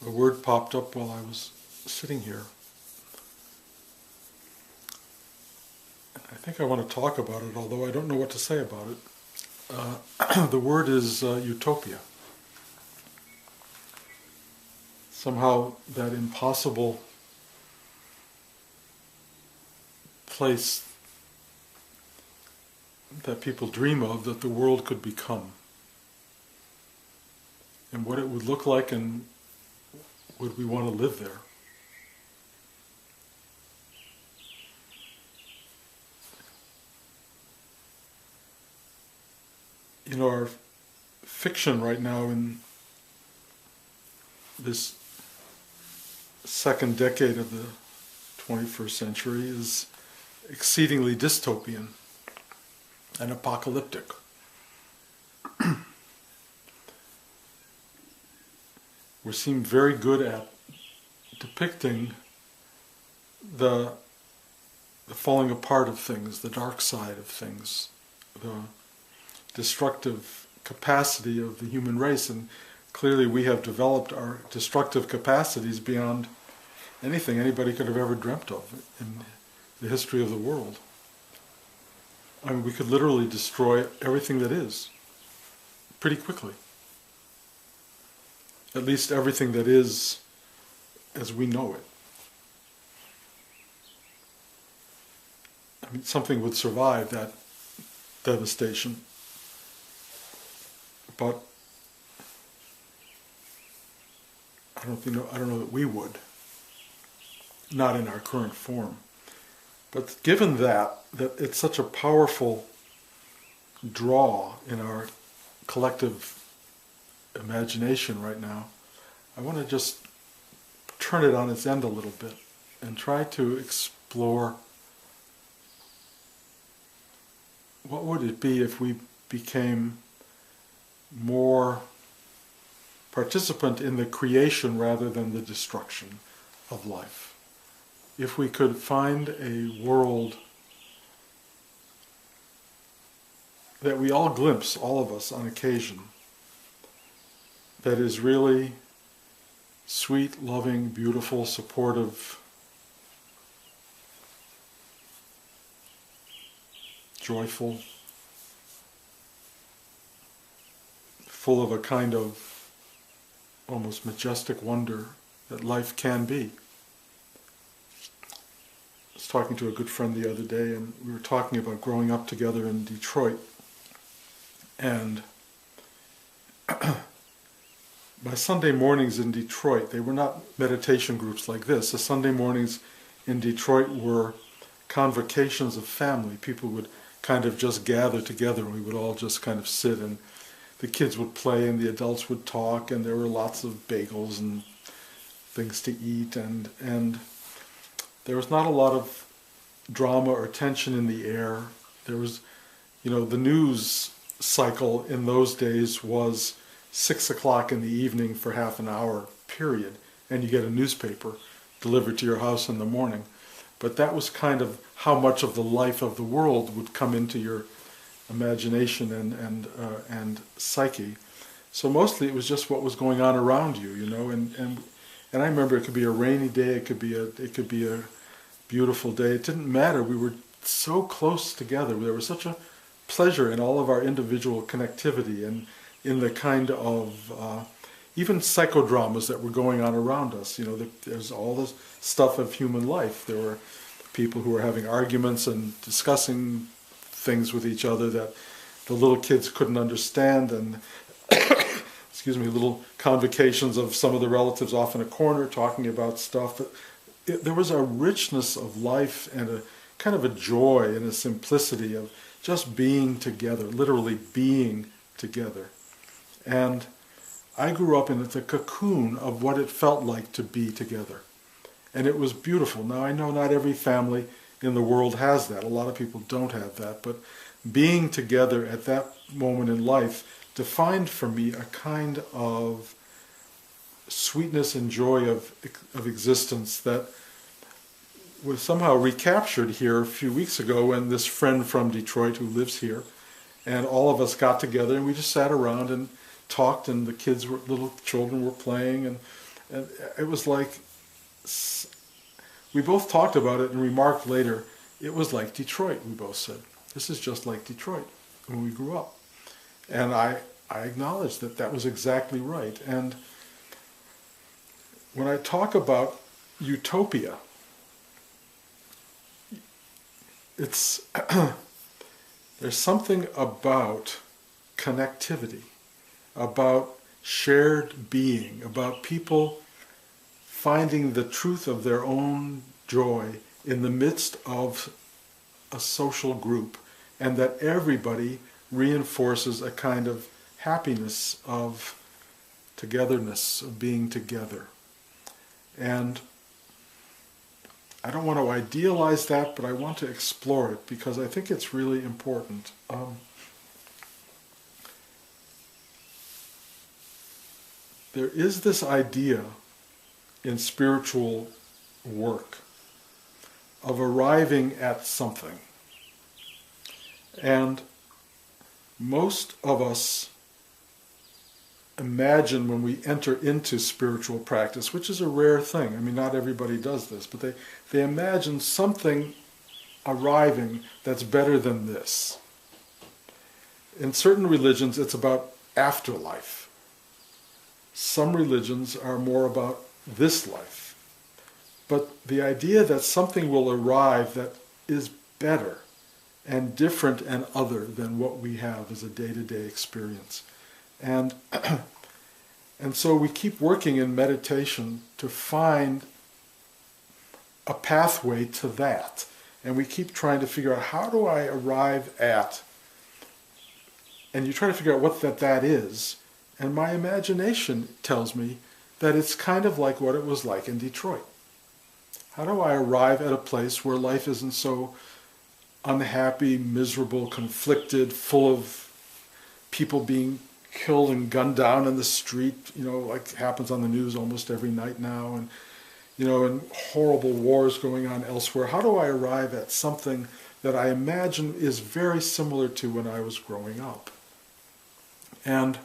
a word popped up while I was sitting here. I think I want to talk about it, although I don't know what to say about it. The word is utopia. Somehow that impossible place that people dream of, that the world could become. And what it would look like, and would we want to live there? You know, our fiction right now in this second decade of the 21st century is exceedingly dystopian and apocalyptic. We seem very good at depicting the falling apart of things, the dark side of things, the destructive capacity of the human race, and clearly we have developed our destructive capacities beyond anything anybody could have ever dreamt of in the history of the world. I mean, we could literally destroy everything that is pretty quickly. At least everything that is as we know it. I mean, something would survive that devastation. But I don't know that we would. Not in our current form. But given that it's such a powerful draw in our collective imagination right now, I want to just turn it on its end a little bit and try to explore what would it be if we became more participant in the creation rather than the destruction of life. If we could find a world that we all glimpse, all of us on occasion, that is really sweet, loving, beautiful, supportive, joyful, full of a kind of almost majestic wonder that life can be. I was talking to a good friend the other day, and we were talking about growing up together in Detroit. And my Sunday mornings in Detroit, they were not meditation groups like this. The Sunday mornings in Detroit were convocations of family. People would kind of just gather together, and we would all just kind of sit, and the kids would play and the adults would talk, and there were lots of bagels and things to eat, and there was not a lot of drama or tension in the air. There was, the news cycle in those days was 6 o'clock in the evening for half an hour, period, and you get a newspaper delivered to your house in the morning. But that was kind of how much of the life of the world would come into your imagination and psyche. So mostly it was just what was going on around you, and I remember it could be a rainy day, it could be a beautiful day. It didn't matter. We were so close together. There was such a pleasure in all of our individual connectivity and in the kind of even psychodramas that were going on around us. There's all this stuff of human life. There were people who were having arguments and discussing things with each other that the little kids couldn't understand, and little convocations of some of the relatives off in a corner talking about stuff. But there was a richness of life and a kind of a joy and a simplicity of just being together, literally being together. And I grew up in the cocoon of what it felt like to be together. And it was beautiful. Now I know not every family in the world has that. A lot of people don't have that. But being together at that moment in life defined for me a kind of sweetness and joy of existence that was somehow recaptured here a few weeks ago when this friend from Detroit who lives here, and all of us got together and we just sat around and talked, and the little children were playing, And it was like, we both talked about it and remarked later, it was like Detroit, we both said. This is just like Detroit when we grew up. And I acknowledged that that was exactly right. And when I talk about utopia, it's there's something about connectivity, about shared being, about people finding the truth of their own joy in the midst of a social group, and that everybody reinforces a kind of happiness of togetherness, of being together. And I don't want to idealize that, but I want to explore it because I think it's really important. There is this idea in spiritual work of arriving at something. And most of us imagine when we enter into spiritual practice, which is a rare thing. I mean, not everybody does this, but they imagine something arriving that's better than this. In certain religions, it's about afterlife. Some religions are more about this life. But the idea that something will arrive that is better and different and other than what we have as a day-to-day experience. And so we keep working in meditation to find a pathway to that. And we keep trying to figure out, how do I arrive at, and you try to figure out what that is, and my imagination tells me that it's kind of like what it was like in Detroit. How do I arrive at a place where life isn't so unhappy, miserable, conflicted, full of people being killed and gunned down in the street, like happens on the news almost every night now, and and horrible wars going on elsewhere. How do I arrive at something that I imagine is very similar to when I was growing up? And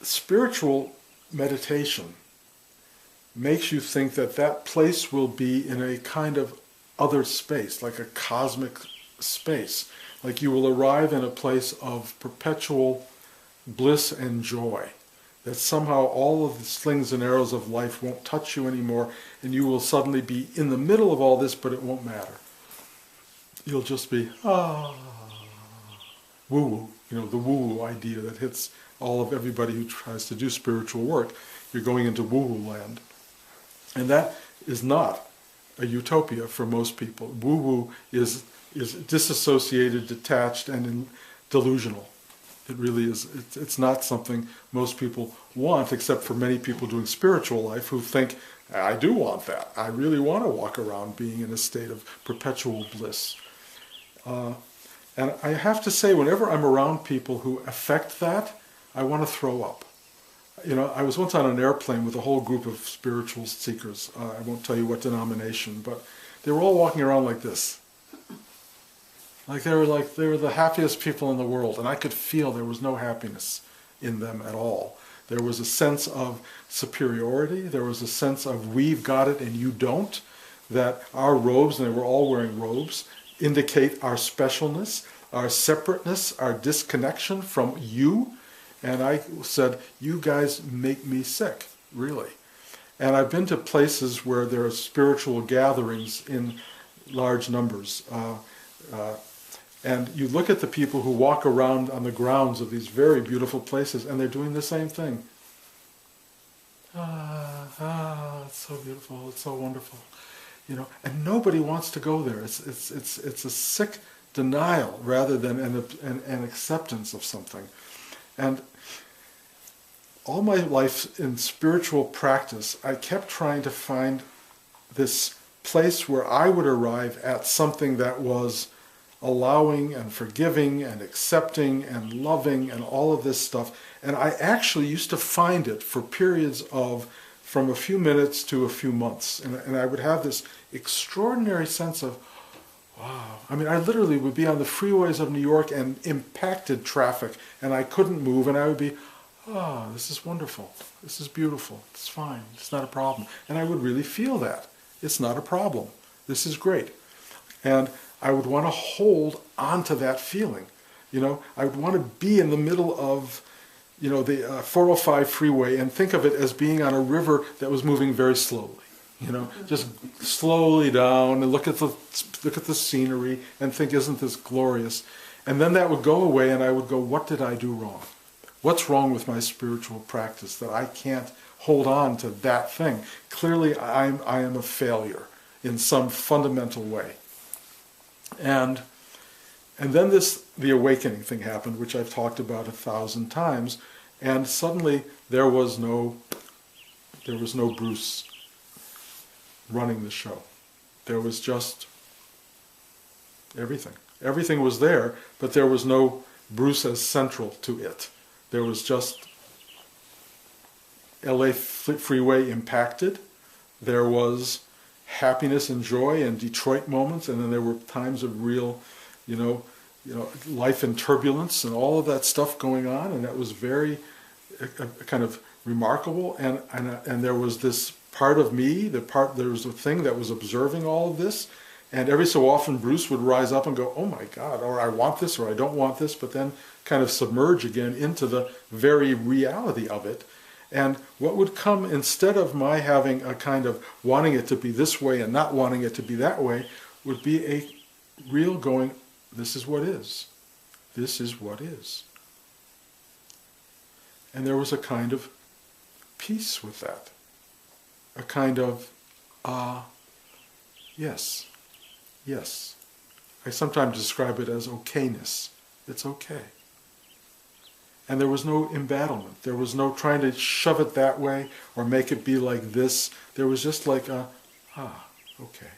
spiritual meditation makes you think that that place will be in a kind of other space, like a cosmic space. Like you will arrive in a place of perpetual bliss and joy. That somehow all of the slings and arrows of life won't touch you anymore, and you will suddenly be in the middle of all this, but it won't matter. You'll just be, woo-woo, the woo-woo idea that hits all of everybody who tries to do spiritual work. You're going into woo-woo land. And that is not a utopia for most people. Woo-woo is disassociated, detached, and delusional. It really is. It's not something most people want, except for many people doing spiritual life who think, I do want that. I really want to walk around being in a state of perpetual bliss. And I have to say, whenever I'm around people who affect that, I want to throw up. I was once on an airplane with a whole group of spiritual seekers. I won't tell you what denomination, but they were all walking around like this. They were the happiest people in the world, and I could feel there was no happiness in them at all. There was a sense of superiority. There was a sense of we've got it and you don't. That our robes, and they were all wearing robes, indicate our specialness, our separateness, our disconnection from you. And I said, you guys make me sick, really. And I've been to places where there are spiritual gatherings in large numbers. And you look at the people who walk around on the grounds of these very beautiful places, and they're doing the same thing. It's so beautiful, it's so wonderful. And nobody wants to go there. It's a sick denial rather than an acceptance of something. And all my life in spiritual practice, I kept trying to find this place where I would arrive at something that was allowing and forgiving and accepting and loving and all of this stuff. And I actually used to find it for periods of from a few minutes to a few months. And I would have this extraordinary sense of, wow. I mean, I literally would be on the freeways of New York and impacted traffic, and I couldn't move, and I would be, oh, this is wonderful. This is beautiful. It's fine. It's not a problem. And I would really feel that. It's not a problem. This is great. And I would want to hold onto that feeling. You know, I would want to be in the middle of, you know, the 405 freeway and think of it as being on a river that was moving very slowly. You know, just slowly down and look at the scenery and think, isn't this glorious? And then that would go away, and I would go, what did I do wrong? What's wrong with my spiritual practice that I can't hold on to that thing? Clearly, I am a failure in some fundamental way. And then the awakening thing happened, which I've talked about 1,000 times, and suddenly there was no Bruce running the show. There was just everything. Everything was there, but there was no Bruce as central to it. There was just LA freeway impacted. There was happiness and joy and Detroit moments, and then there were times of real, life in turbulence and all of that stuff going on, and that was very kind of remarkable. And there was this part of me, there was a thing that was observing all of this, and every so often Bruce would rise up and go, oh my God, or I want this, or I don't want this, but then kind of submerge again into the very reality of it. And what would come instead of my having a kind of wanting it to be this way and not wanting it to be that way, would be a real going, this is what is. This is what is. And there was a kind of peace with that. A kind of, yes, yes. I sometimes describe it as okayness. It's okay. And there was no embattlement. There was no trying to shove it that way or make it be like this. There was just like okay.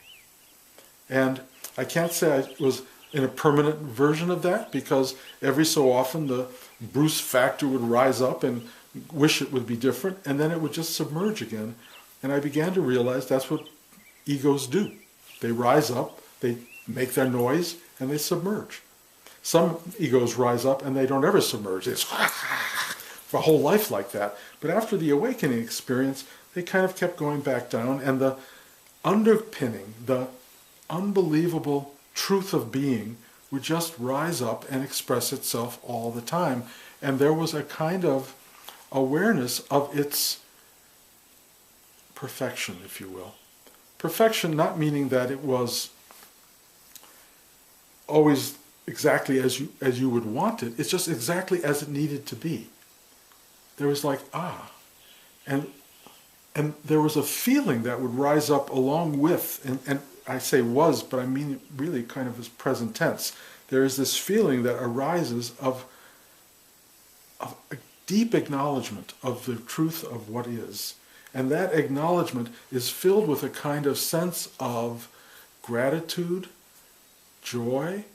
And I can't say I was in a permanent version of that, because every so often the Bruce factor would rise up and wish it would be different, and then it would just submerge again. And I began to realize that's what egos do. They rise up, they make their noise, and they submerge. Some egos rise up and they don't ever submerge. It's for a whole life like that. But after the awakening experience, they kind of kept going back down, and the underpinning, the unbelievable truth of being would just rise up and express itself all the time. And there was a kind of awareness of its perfection, if you will. Perfection not meaning that it was always exactly as you would want it. It's just exactly as it needed to be. There was like, and there was a feeling that would rise up along with, and I say was, but I mean really kind of as present tense. There is this feeling that arises of a deep acknowledgement of the truth of what is. And that acknowledgement is filled with a kind of sense of gratitude, joy,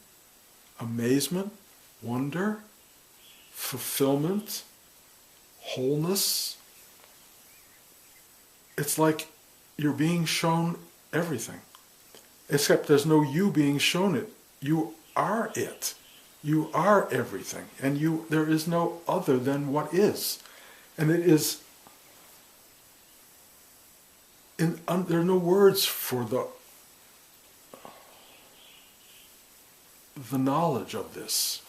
amazement, wonder, fulfillment, wholeness. It's like you're being shown everything, except there's no you being shown it. You are it. You are everything, and there is no other than what is. And it is, there are no words for the knowledge of this.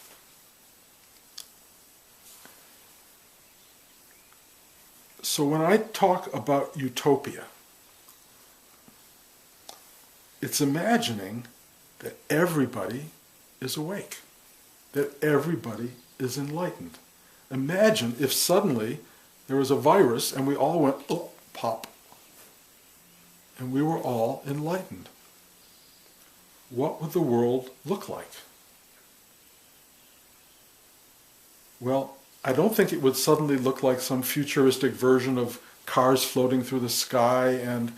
So when I talk about utopia, it's imagining that everybody is awake, that everybody is enlightened. Imagine if suddenly there was a virus and we all went, oh, pop, and we were all enlightened. What would the world look like? Well, I don't think it would suddenly look like some futuristic version of cars floating through the sky and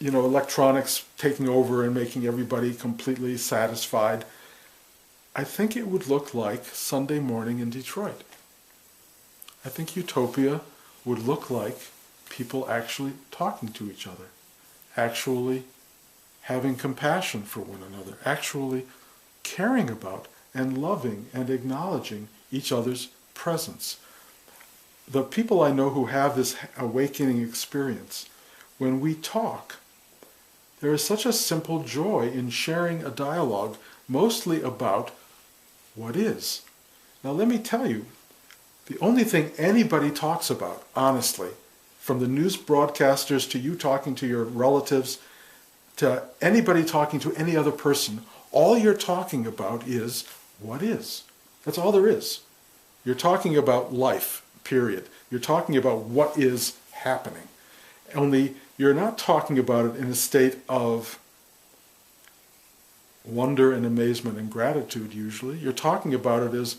electronics taking over and making everybody completely satisfied. I think it would look like Sunday morning in Detroit. I think utopia would look like people actually talking to each other, actually having compassion for one another, actually caring about and loving and acknowledging each other's presence. The people I know who have this awakening experience, when we talk, there is such a simple joy in sharing a dialogue mostly about what is. Now let me tell you, the only thing anybody talks about, honestly, from the news broadcasters to you talking to your relatives, to anybody talking to any other person, all you're talking about is what is. That's all there is. You're talking about life, period. You're talking about what is happening. Only you're not talking about it in a state of wonder and amazement and gratitude usually. You're talking about it as,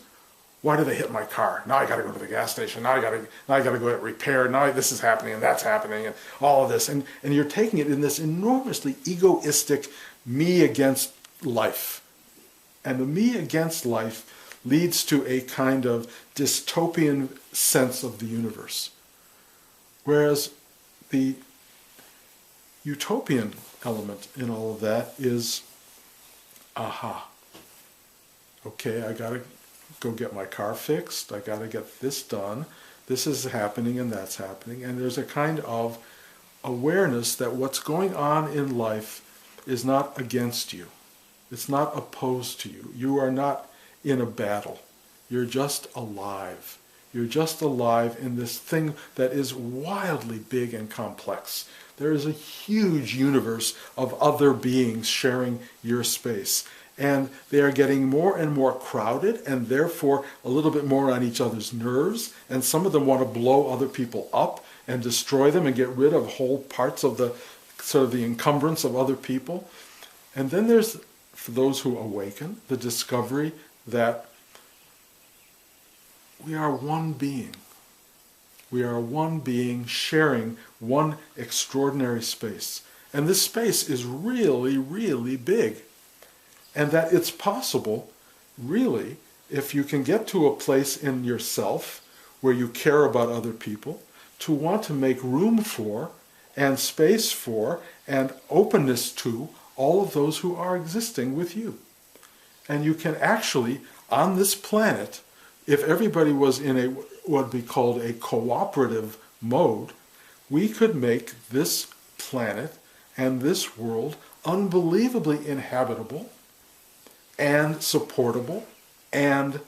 why did they hit my car? Now I got to go to the gas station. Now I got to go get repaired. Now this is happening and that's happening and all of this. And you're taking it in this enormously egoistic me against life. And the me against life leads to a kind of dystopian sense of the universe. Whereas the utopian element in all of that is, aha, okay, I got to go get my car fixed, I got to get this done, this is happening and that's happening, and there's a kind of awareness that what's going on in life is not against you, it's not opposed to you, you are not in a battle, you're just alive. You're just alive in this thing that is wildly big and complex. There is a huge universe of other beings sharing your space. And they are getting more and more crowded and therefore a little bit more on each other's nerves. And some of them want to blow other people up and destroy them and get rid of whole parts of the sort of the encumbrance of other people. And then there's, for those who awaken, the discovery that we are one being. We are one being sharing one extraordinary space. And this space is really, really big. And that it's possible, really, if you can get to a place in yourself where you care about other people, to want to make room for and space for and openness to all of those who are existing with you. And you can actually, on this planet, if everybody was in a what would be called a cooperative mode, we could make this planet and this world unbelievably inhabitable and supportable and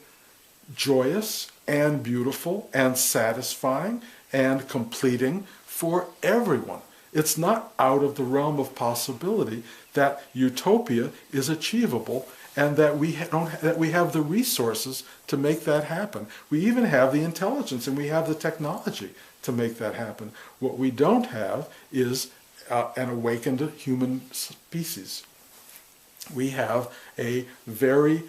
joyous and beautiful and satisfying and completing for everyone. It's not out of the realm of possibility that utopia is achievable and that we have the resources to make that happen. We even have the intelligence and we have the technology to make that happen. What we don't have is an awakened human species. We have a very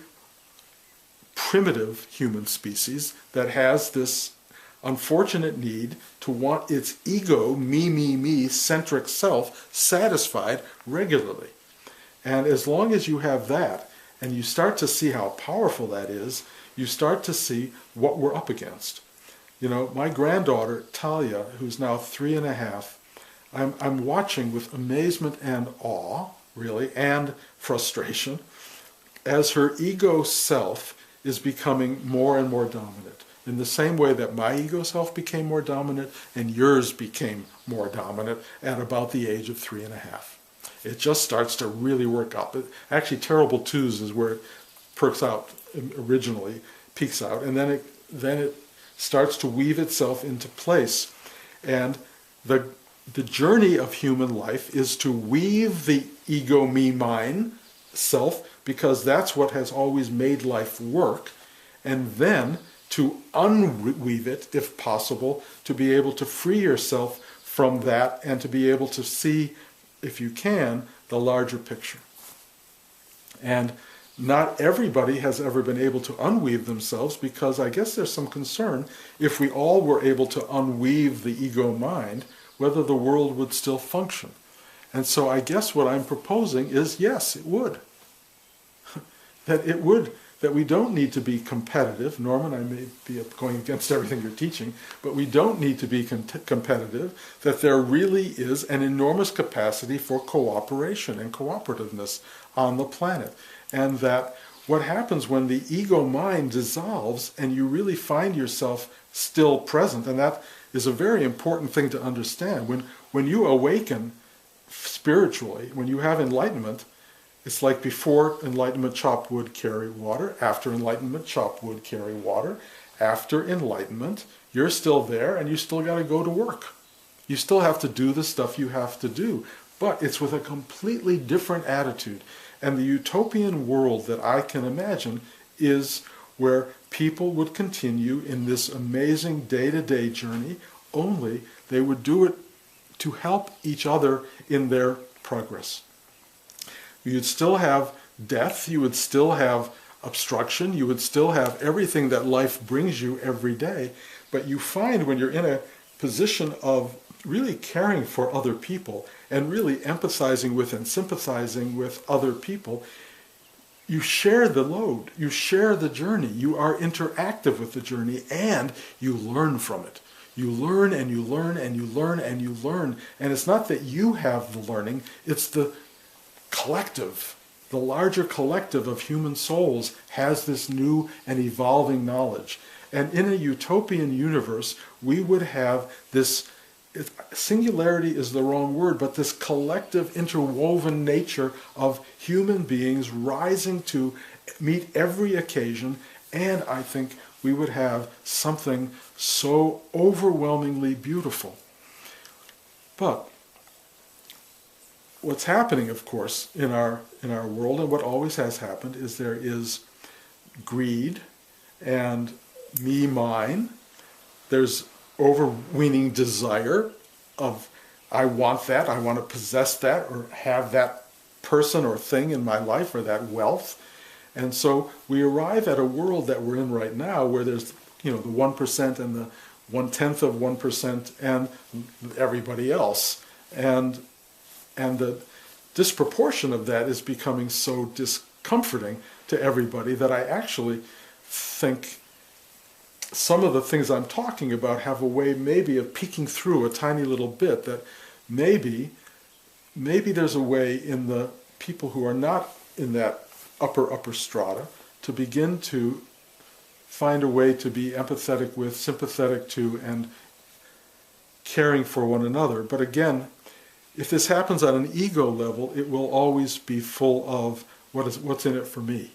primitive human species that has this unfortunate need to want its ego, me, centric self satisfied regularly. And as long as you have that, and you start to see how powerful that is, you start to see what we're up against. You know, my granddaughter, Talia, who's now 3.5, I'm watching with amazement and awe, really, and frustration, as her ego self is becoming more and more dominant. In the same way that my ego self became more dominant and yours became more dominant at about the age of 3.5. It just starts to really work out. But actually, Terrible Twos is where it perks out originally, peaks out, and then it starts to weave itself into place. And the journey of human life is to weave the ego, me, mine self, because that's what has always made life work, and then to unweave it, if possible, to be able to free yourself from that and to be able to see, if you can, the larger picture. And not everybody has ever been able to unweave themselves, because I guess there's some concern if we all were able to unweave the ego mind, whether the world would still function. And so I guess what I'm proposing is, yes, it would. that that we don't need to be competitive. Norman, I may be going against everything you're teaching, but we don't need to be competitive, that there really is an enormous capacity for cooperation and cooperativeness on the planet. And that what happens when the ego mind dissolves and you really find yourself still present, and that is a very important thing to understand. When you awaken spiritually, when you have enlightenment, it's like before enlightenment, chop wood, carry water. After enlightenment, chop wood, carry water. After enlightenment, you're still there and you still got to go to work. You still have to do the stuff you have to do. But it's with a completely different attitude. And the utopian world that I can imagine is where people would continue in this amazing day-to-day journey, only they would do it to help each other in their progress. You'd still have death, you would still have obstruction, you would still have everything that life brings you every day, but you find when you're in a position of really caring for other people and really empathizing with and sympathizing with other people, you share the load, you share the journey, you are interactive with the journey, and you learn from it. You learn and you learn and you learn and you learn, and it's not that you have the learning, it's the collective, the larger collective of human souls has this new and evolving knowledge. And in a utopian universe, we would have this, singularity is the wrong word, but this collective interwoven nature of human beings rising to meet every occasion, and I think we would have something so overwhelmingly beautiful. But what's happening, of course, in our world, and what always has happened, is there is greed and me, mine. There's overweening desire of, I want that, I want to possess that, or have that person or thing in my life, or that wealth. And so we arrive at a world that we're in right now where there's, the 1% and the 1/10 of 1% and everybody else. And the disproportion of that is becoming so discomforting to everybody that I actually think some of the things I'm talking about have a way maybe of peeking through a tiny little bit, that maybe there's a way in the people who are not in that upper strata to begin to find a way to be empathetic with, sympathetic to, and caring for one another. But again, if this happens on an ego level, it will always be full of what's in it for me.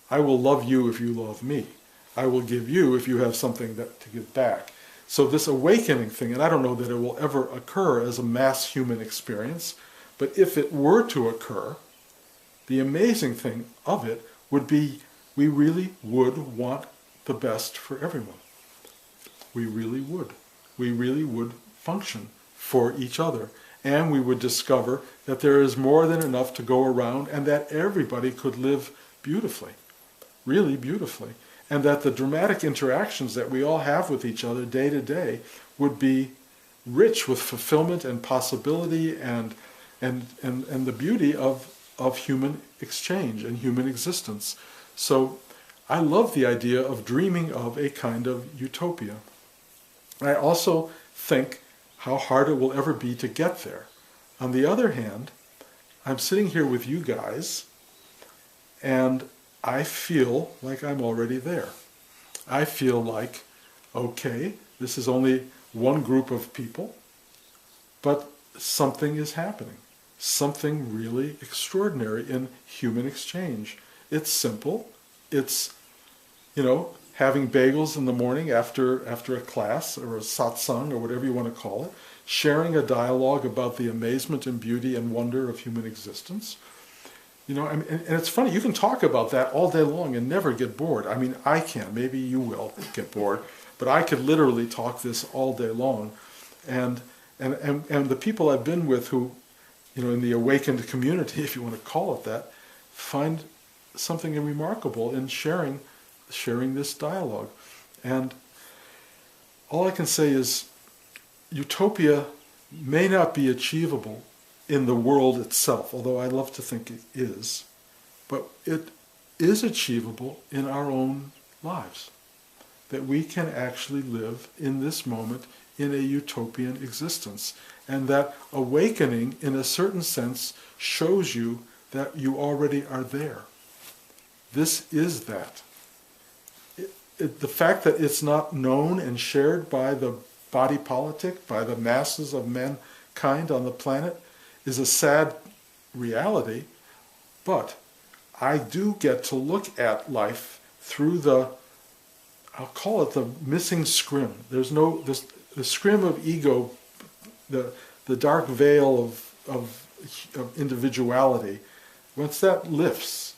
I will love you if you love me. I will give you if you have something to give back. So this awakening thing, and I don't know that it will ever occur as a mass human experience, but if it were to occur, the amazing thing of it would be we really would want the best for everyone. We really would. We really would function for each other. And we would discover that there is more than enough to go around, and that everybody could live beautifully, really beautifully. And that the dramatic interactions that we all have with each other day to day would be rich with fulfillment and possibility and the beauty of human exchange and human existence. So I love the idea of dreaming of a kind of utopia. I also think how hard it will ever be to get there. On the other hand, I'm sitting here with you guys, and I feel like I'm already there. I feel like, okay, this is only one group of people, but something is happening. Something really extraordinary in human exchange. It's simple. It's, having bagels in the morning after a class or a satsang or whatever you want to call it, sharing a dialogue about the amazement and beauty and wonder of human existence. And it's funny, you can talk about that all day long and never get bored. I mean, I can, maybe you will get bored, but I could literally talk this all day long. And the people I've been with who, in the awakened community, if you want to call it that, find something remarkable in sharing this dialogue. And all I can say is utopia may not be achievable in the world itself, although I love to think it is, but it is achievable in our own lives. That we can actually live in this moment in a utopian existence. And that awakening, in a certain sense, shows you that you already are there. This is that. The fact that it's not known and shared by the body politic, by the masses of mankind on the planet, is a sad reality, but I do get to look at life through the, I'll call it the missing scrim. There's no, the scrim of ego, the dark veil of individuality, once that lifts,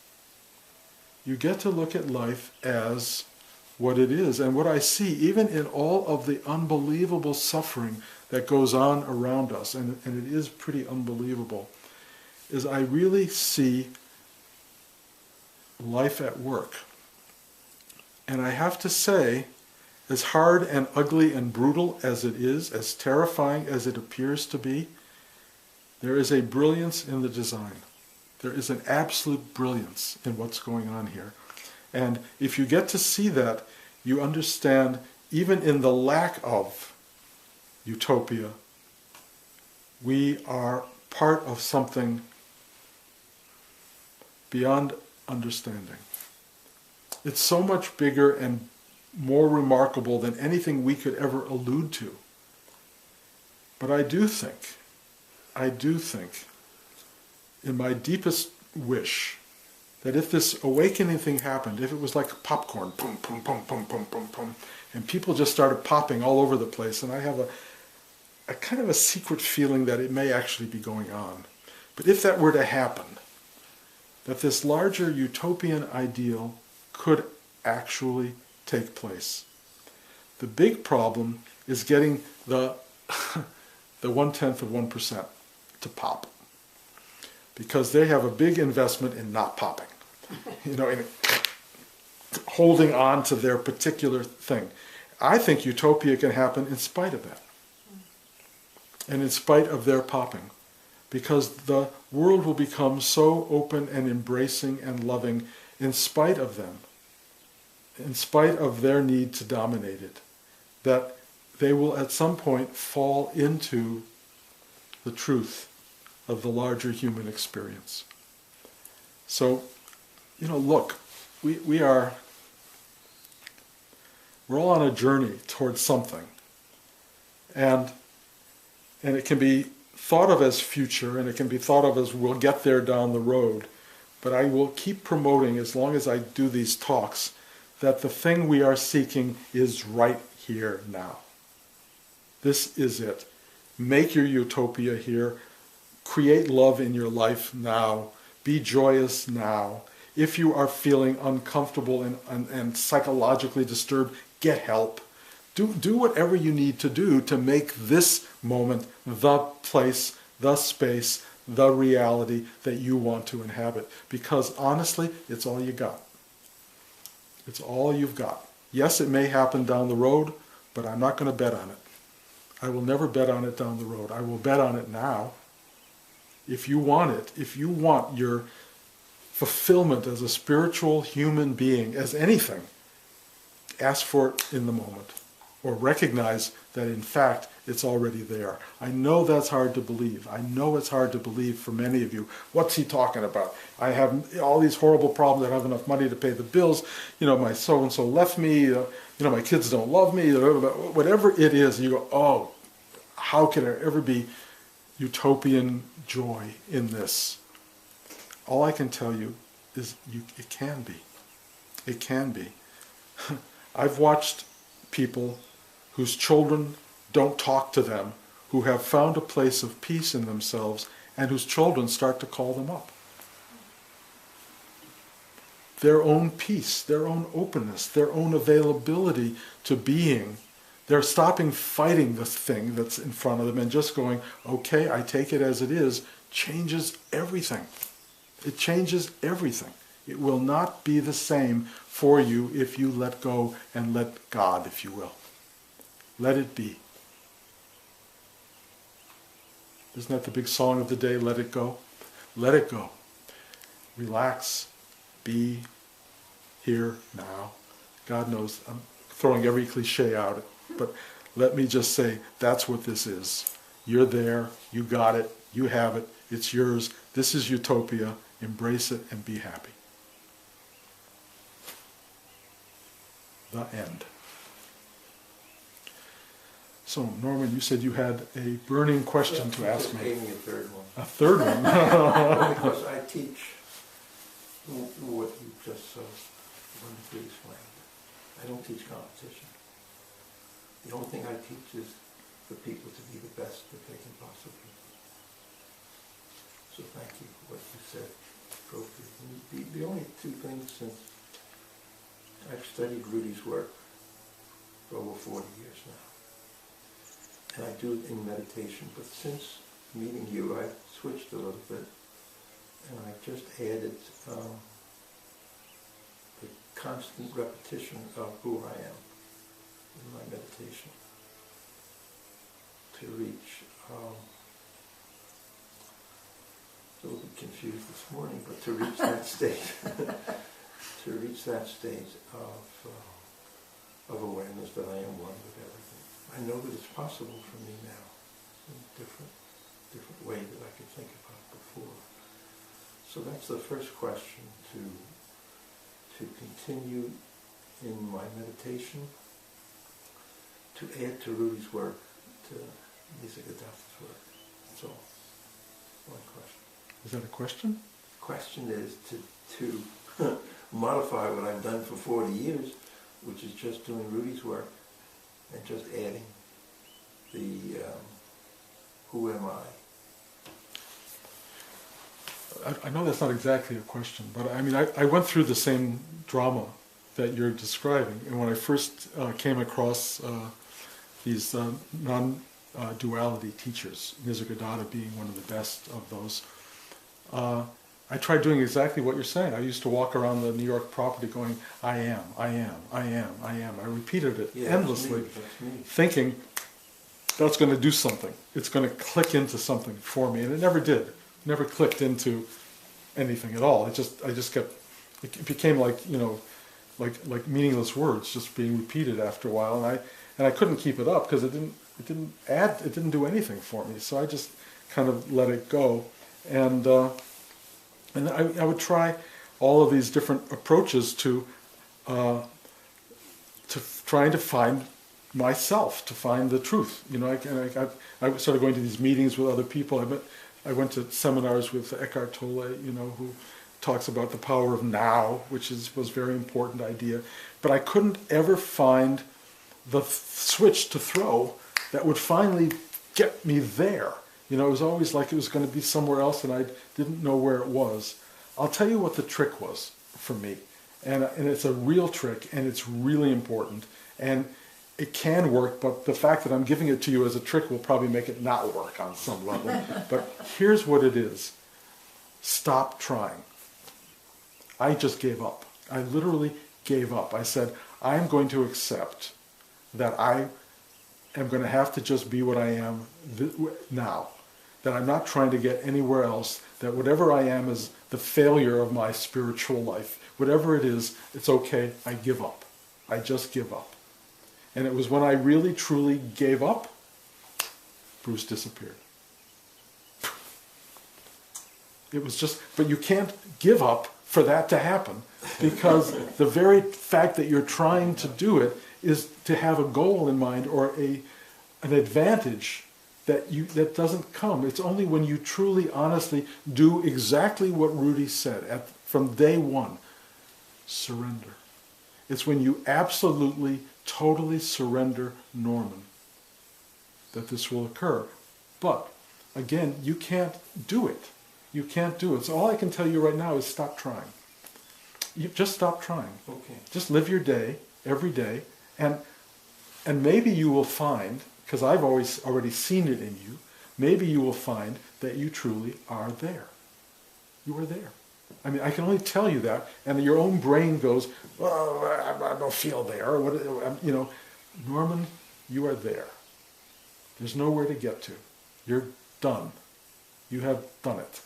you get to look at life as what it is. And what I see, even in all of the unbelievable suffering that goes on around us, and it is pretty unbelievable, is I really see life at work. And I have to say, as hard and ugly and brutal as it is, as terrifying as it appears to be, there is a brilliance in the design. There is an absolute brilliance in what's going on here. And if you get to see that, you understand, even in the lack of utopia, we are part of something beyond understanding. It's so much bigger and more remarkable than anything we could ever allude to. But I do think, in my deepest wish, that if this awakening thing happened, if it was like popcorn, boom, boom, boom, boom, boom, boom, boom, and people just started popping all over the place, and I have a kind of a secret feeling that it may actually be going on. But if that were to happen, that this larger utopian ideal could actually take place. The big problem is getting the 0.1% to pop, because they have a big investment in not popping, in holding on to their particular thing. I think utopia can happen in spite of that, and in spite of their popping, because the world will become so open and embracing and loving in spite of them, in spite of their need to dominate it, that they will at some point fall into the truth of the larger human experience. So, look, we're all on a journey towards something, and it can be thought of as future, and it can be thought of as we'll get there down the road, but I will keep promoting, as long as I do these talks, that the thing we are seeking is right here now. This is it. Make your utopia here. Create love in your life now. Be joyous now. If you are feeling uncomfortable and psychologically disturbed, get help. Do whatever you need to do to make this moment the place, the space, the reality that you want to inhabit. Because honestly, it's all you got. It's all you've got. Yes, it may happen down the road, but I'm not going to bet on it. I will never bet on it down the road. I will bet on it now. If you want it, if you want your fulfillment as a spiritual human being, as anything, ask for it in the moment, or recognize that in fact it's already there. I know that's hard to believe. I know it's hard to believe for many of you. What's he talking about? I have all these horrible problems. I don't have enough money to pay the bills. My so-and-so left me. My kids don't love me. Whatever it is, you go, oh, how can there ever be utopian joy in this? All I can tell you is it can be. It can be. I've watched people whose children don't talk to them, who have found a place of peace in themselves, and whose children start to call them up. Their own peace, their own openness, their own availability to being. They're stopping fighting the thing that's in front of them and just going, okay, I take it as it is, changes everything. It changes everything. It will not be the same for you if you let go and let God, if you will. Let it be. Isn't that the big song of the day, Let It Go? Let it go. Relax, be, here, now. God knows I'm throwing every cliche out, but let me just say that's what this is. You're there, you got it, you have it, it's yours. This is utopia. Embrace it and be happy. The end. So, Norman, you said you had a burning question to ask me. A third one. A third one? Because I teach what you just so wonderfully explained. I don't teach competition. The only thing I teach is for people to be the best that they can possibly be. So thank you for what you said. The only two things, since I've studied Rudy's work for over 40 years now, and I do it in meditation, but since meeting you, I've switched a little bit, and I've just added the constant repetition of who I am in my meditation to reach, a little bit confused this morning, but to reach that state, to reach that state of awareness that I am one with everything. I know that it's possible for me now in a different way that I could think about before. So that's the first question, to continue in my meditation, to add to Rudy's work, to Nisargadatta's work. That's all. One question. Is that a question? The question is to modify what I've done for 40 years, which is just doing Rudy's work and just adding the who am I? I know that's not exactly a question, but I mean, I went through the same drama that you're describing, and when I first came across these non-duality teachers, Nisargadatta being one of the best of those, I tried doing exactly what you're saying. I used to walk around the New York property going, I am, I am, I am, I am. I repeated it endlessly, that's me. thinking that's going to do something. It's going to click into something for me, and it never did. It never clicked into anything at all. I just kept. It became like like meaningless words, just being repeated after a while, and I couldn't keep it up because it didn't do anything for me. So I just kind of let it go, and I would try all of these different approaches to trying to find myself, to find the truth. I started going to these meetings with other people. I went to seminars with Eckhart Tolle, who talks about the power of now, which was a very important idea. But I couldn't ever find the switch to throw that would finally get me there. It was always like it was going to be somewhere else, and I didn't know where it was. I'll tell you what the trick was for me, and it's a real trick, and it's really important, and it can work, but the fact that I'm giving it to you as a trick will probably make it not work on some level. But here's what it is. Stop trying. I just gave up. I literally gave up. I said, I'm going to accept that I am going to have to just be what I am now. That I'm not trying to get anywhere else. That whatever I am is the failure of my spiritual life. Whatever it is, it's okay. I give up. I just give up. And it was when I really, truly gave up, Bruce disappeared. It was just, but you can't give up for that to happen, because the very fact that you're trying to do it is to have a goal in mind or an advantage that doesn't come. It's only when you truly, honestly do exactly what Rudy said from day one, surrender. It's when you absolutely, totally surrender Norman that this will occur. But, again, you can't do it. You can't do it. So all I can tell you right now is stop trying. You just stop trying. Okay. Just live your day, every day, and maybe you will find, because I've already seen it in you, maybe you will find that you truly are there. You are there. I mean, I can only tell you that, and your own brain goes, well, I don't feel there. Norman, you are there. There's nowhere to get to. You're done. You have done it.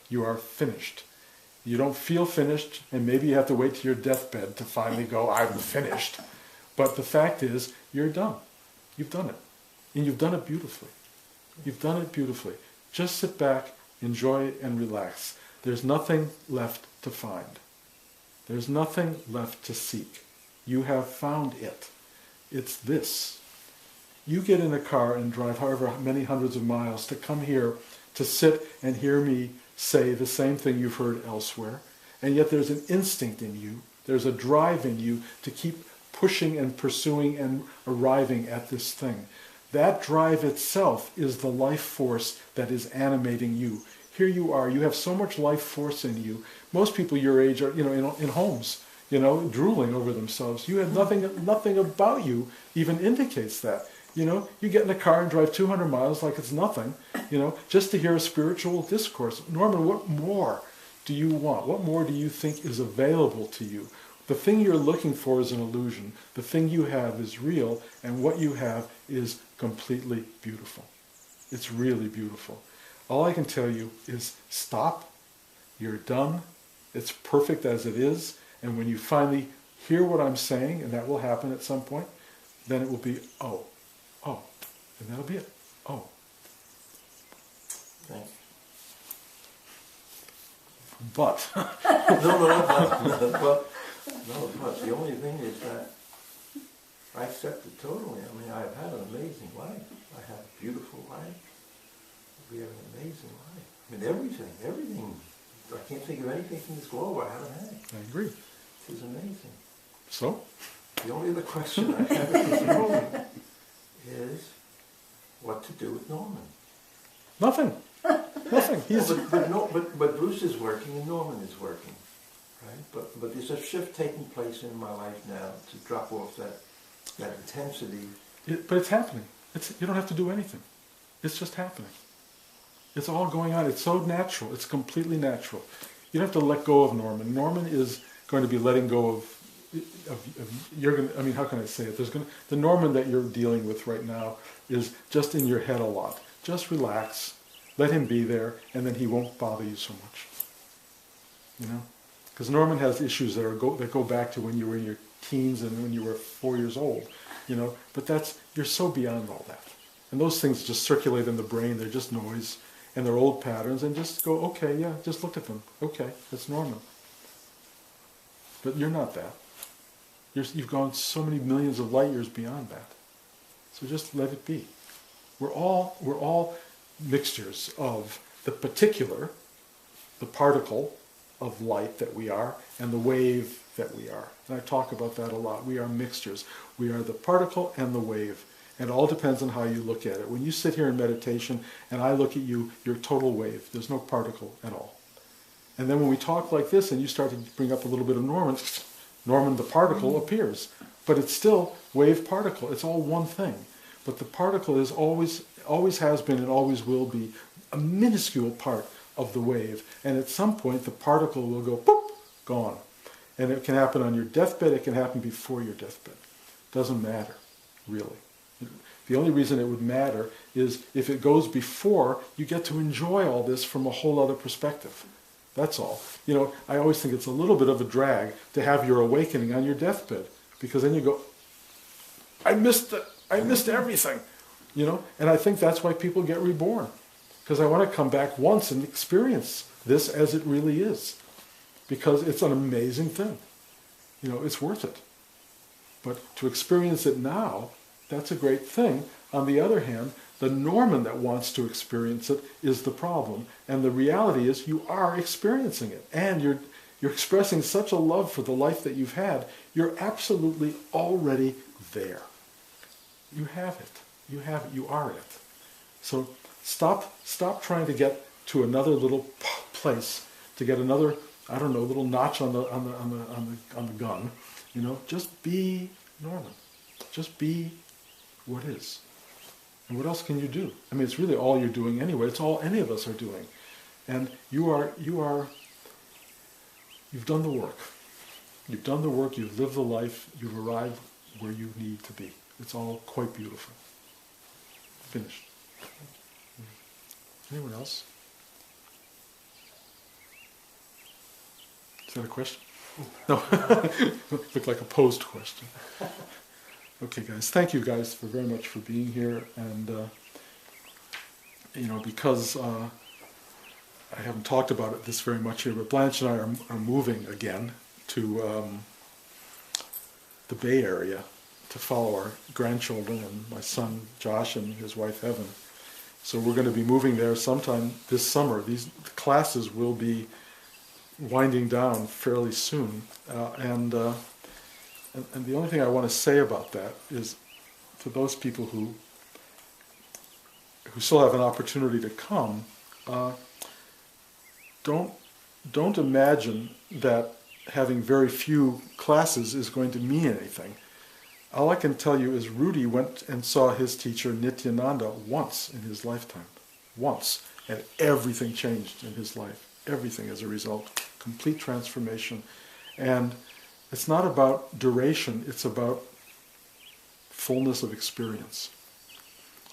You are finished. You don't feel finished, and maybe you have to wait to your deathbed to finally go, I'm finished. But the fact is, you're done. You've done it. And you've done it beautifully. You've done it beautifully. Just sit back, enjoy, and relax. There's nothing left to find. There's nothing left to seek. You have found it. It's this. You get in a car and drive however many hundreds of miles to come here to sit and hear me say the same thing you've heard elsewhere, and yet there's an instinct in you, there's a drive in you to keep pushing and pursuing and arriving at this thing. That drive itself is the life force that is animating you. Here you are, you have so much life force in you. Most people your age are, in homes, drooling over themselves. You have nothing about you even indicates that. You get in a car and drive 200 miles like it's nothing, just to hear a spiritual discourse. Norman, what more do you want? What more do you think is available to you? The thing you're looking for is an illusion. The thing you have is real, and what you have is completely beautiful. It's really beautiful. All I can tell you is stop. You're done. It's perfect as it is. And when you finally hear what I'm saying, and that will happen at some point, then it will be, oh, and that'll be it. Oh. Thanks. But. But the only thing is that I accept it totally. I mean, I've had an amazing life. I have a beautiful life. We have an amazing life. I mean, everything. I can't think of anything from this globe I haven't had. I agree. This is amazing. So? The only other question I have at this moment is what to do with Norman. Nothing. Nothing. But Bruce is working and Norman is working, right? But there's a shift taking place in my life now to drop off that intensity. But it's happening. You don't have to do anything. It's just happening. It's all going on. It's so natural. It's completely natural. You don't have to let go of Norman. Norman is going to be letting go of you're going to, I mean, how can I say it? The Norman that you're dealing with right now is just in your head a lot. Just relax, let him be there, and then he won't bother you so much. Because Norman has issues that go back to when you were in your teens and when you were 4 years old. But you're so beyond all that. And those things just circulate in the brain. They're just noise, and they're old patterns. And just go, okay, yeah, just look at them. Okay, that's Norman. But you're not that. You've gone so many millions of light years beyond that. So just let it be. We're all mixtures of the particular, the particle of light that we are, and the wave that we are. And I talk about that a lot. We are mixtures. We are the particle and the wave. And it all depends on how you look at it. When you sit here in meditation and I look at you, you're a total wave. There's no particle at all. And then when we talk like this and you start to bring up a little bit of Norman the particle appears. But it's still wave particle. It's all one thing. But the particle is always has been and always will be a minuscule part of the wave. And at some point the particle will go boop, gone. And it can happen on your deathbed. It can happen before your deathbed. Doesn't matter, really. The only reason it would matter is if it goes before, you get to enjoy all this from a whole other perspective. That's all. I always think it's a little bit of a drag to have your awakening on your deathbed, because then you go, I missed everything, and I think that's why people get reborn, because I want to come back once and experience this as it really is, because it's an amazing thing. It's worth it. But to experience it now, that's a great thing. On the other hand, the Norman that wants to experience it is the problem. And the reality is you are experiencing it. And you're expressing such a love for the life that you've had. You're absolutely already there. You have it. You have it. You are it. So stop trying to get to another little place, to get another, little notch on the gun. Just be Norman. Just be what is. And what else can you do? I mean, it's really all you're doing anyway. It's all any of us are doing. And you've done the work. You've done the work, you've lived the life, you've arrived where you need to be. It's all quite beautiful. Finished. Anyone else? Is that a question? No. Looked like a posed question. Okay, guys. Thank you guys very much for being here. And, because I haven't talked about it this very much here, but Blanche and I are moving again to the Bay Area to follow our grandchildren and my son Josh and his wife Evan. So we're going to be moving there sometime this summer. These classes will be winding down fairly soon. And the only thing I want to say about that is, for those people who still have an opportunity to come, don't imagine that having very few classes is going to mean anything. All I can tell you is Rudy went and saw his teacher Nityananda once in his lifetime. Once. And everything changed in his life. Everything as a result. Complete transformation. And it's not about duration, it's about fullness of experience.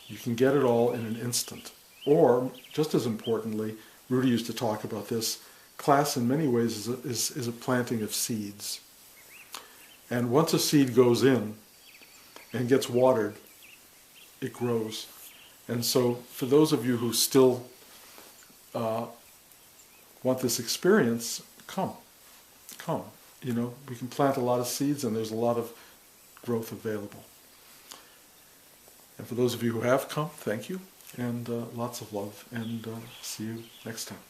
You can get it all in an instant. Or, just as importantly, Rudy used to talk about this, class in many ways is a planting of seeds. And once a seed goes in and gets watered, it grows. And so for those of you who still want this experience, come. We can plant a lot of seeds and there's a lot of growth available. And for those of you who have come, thank you, and lots of love, and see you next time.